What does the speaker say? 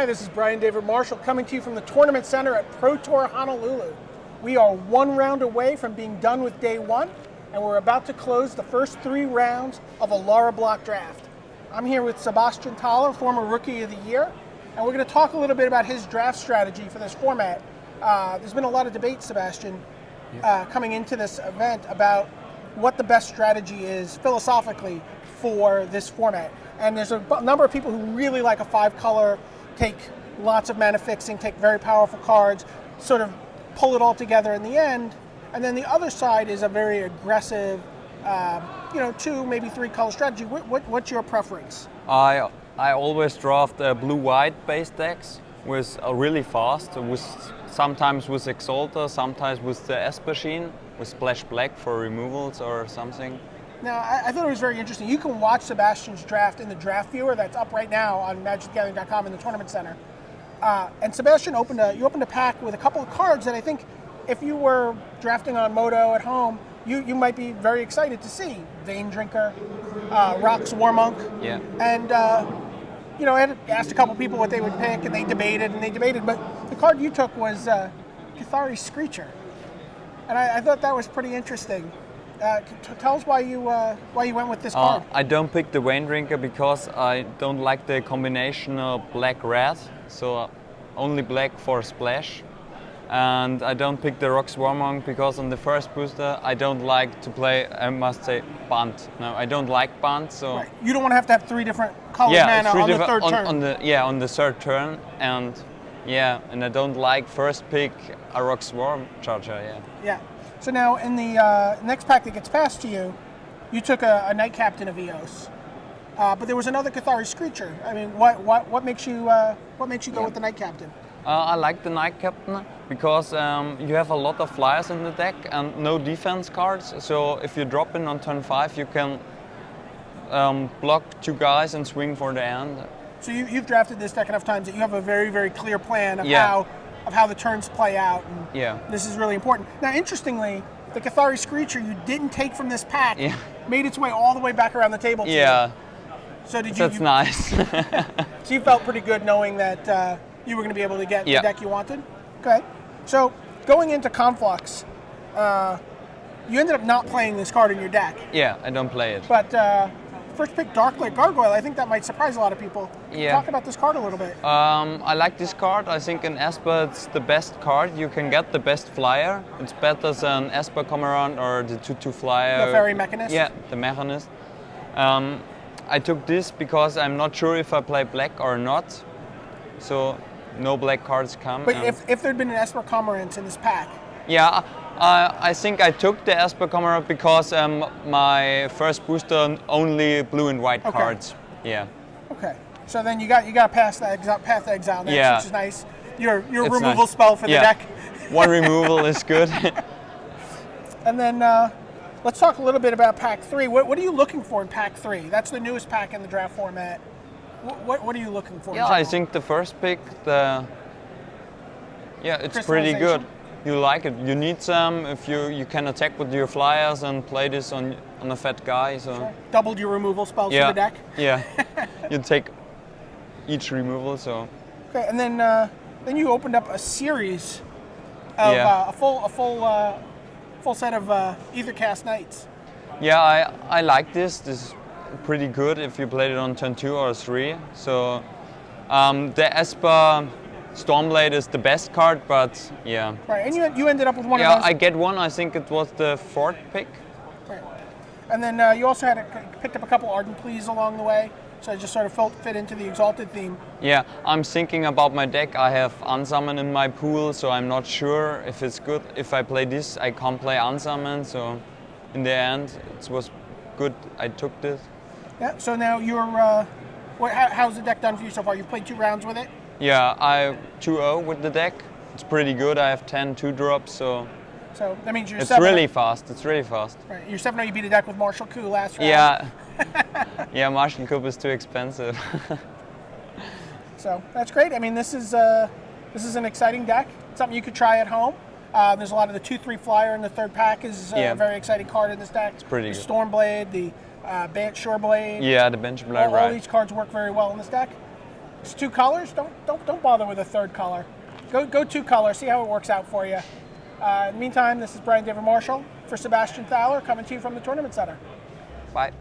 Hi, this is Brian David Marshall coming to you from the Tournament Center at Pro Tour Honolulu. We are one round away from being done with day one, and we're about to close the first 3 rounds of Alara block draft. I'm here with Sebastian Thaler, former Rookie of the Year, and we're going to talk a little bit about his draft strategy for this format. There's been a lot of debate, Sebastian, coming into this event about what the best strategy is philosophically for this format. And there's a number of people who really like a 5-color, take lots of mana fixing, take very powerful cards, sort of pull it all together in the end. And then the other side is a very aggressive, 2, maybe 3-color strategy. What's your preference? I always draft blue-white base decks with really fast, sometimes with Exalter, sometimes with the Esper-Sheen, with Splash Black for removals or something. Now, I thought it was very interesting. You can watch Sebastian's draft in the draft viewer that's up right now on MagicTheGathering.com in the Tournament Center. And Sebastian opened a pack with a couple of cards that I think if you were drafting on Moto at home, you might be very excited to see. Vein Drinker, Rock's Warmonk. Yeah. And, I had asked a couple people what they would pick, and they debated, but the card you took was Cathari Screecher. And I thought that was pretty interesting. Tell us why you went with this card. I don't pick the Vein Drinker because I don't like the combination of black-red, so only black for splash. And I don't pick the Rock's Warmonk because on the first booster I don't like to play, I must say, Bunt. No, I don't like Bunt, so... Right. You don't want to have 3 different colors mana on the third turn. On the third turn, and I don't like first pick a Rock's Warm Charger, Yeah. So now in the next pack that gets passed to you, you took a Knight Captain of Eos, but there was another Cathari Screecher. I mean, what makes you go with the Knight Captain? I like the Knight Captain because you have a lot of flyers in the deck and no defense cards. So if you drop in on turn 5, you can block 2 guys and swing for the end. So you've drafted this deck enough times that you have a very, very clear plan of how the turns play out. And this is really important. Now, interestingly, the Cathari Screecher you didn't take from this pack made its way all the way back around the table to you. So That's nice. So you felt pretty good knowing that you were going to be able to get the deck you wanted? Okay. So going into Conflux, you ended up not playing this card in your deck. Yeah, I don't play it. But first pick Darklight Gargoyle, I think that might surprise a lot of people. Talk about this card a little bit. I like this card. I think in Esper it's the best card. You can get the best flyer. It's better than Esper Cormorant or the 2/2 flyer. The Fairy Mechanist? Yeah, the Mechanist. I took this because I'm not sure if I play black or not. So no black cards come. But if there'd been an Esper Cormorant in this pack? Yeah, I think I took the Esper Cormorant because my first booster only blue and white cards. Yeah. Okay. So then you got to pass the Path to Exile next, which is nice. Your removal nice. spell for the deck. 1 removal is good. And then let's talk a little bit about Pack 3. What are you looking for in Pack 3? That's the newest pack in the draft format. What are you looking for? Yeah, I think the first pick, it's pretty good. You like it. You need some. If you can attack with your flyers and play this on a fat guy. So sure. Doubled your removal spells for the deck. Yeah, you take each removal. So okay, and then you opened up a series of a full set of Aethercast Knights. Yeah, I like this. This is pretty good if you played it on turn 2 or 3. So the Esper Stormblade is the best card, but Right, and you ended up with one of those. Yeah, I get one. I think it was the 4th pick. Right. And then you also picked up a couple Ardent Pleas along the way, so it just sort of fit into the Exalted theme. Yeah, I'm thinking about my deck. I have Unsummon in my pool, so I'm not sure if it's good. If I play this, I can't play Unsummon, so in the end, it was good. I took this. Yeah, so now how's the deck done for you so far? You've played 2 rounds with it? Yeah, I 2-0 with the deck. It's pretty good. I have 10 2-drops, so that means you're it's 7-0. really fast. It's really fast. Right, you're 7-0. You beat a deck with Martial Coup last round. Yeah, yeah. Martial Coup is too expensive. So that's great. I mean, this is an exciting deck. It's something you could try at home. There's a lot of the 2/3 flyer in the third pack is a very exciting card in this deck. It's pretty good. Stormblade, the Bant Shoreblade. Yeah, the Bench Blade, right. All these cards work very well in this deck. It's 2 colors. Don't bother with a third color. Go 2 color. See how it works out for you. In the meantime, this is Brian David Marshall for Sebastian Thaler coming to you from the Tournament Center. Bye.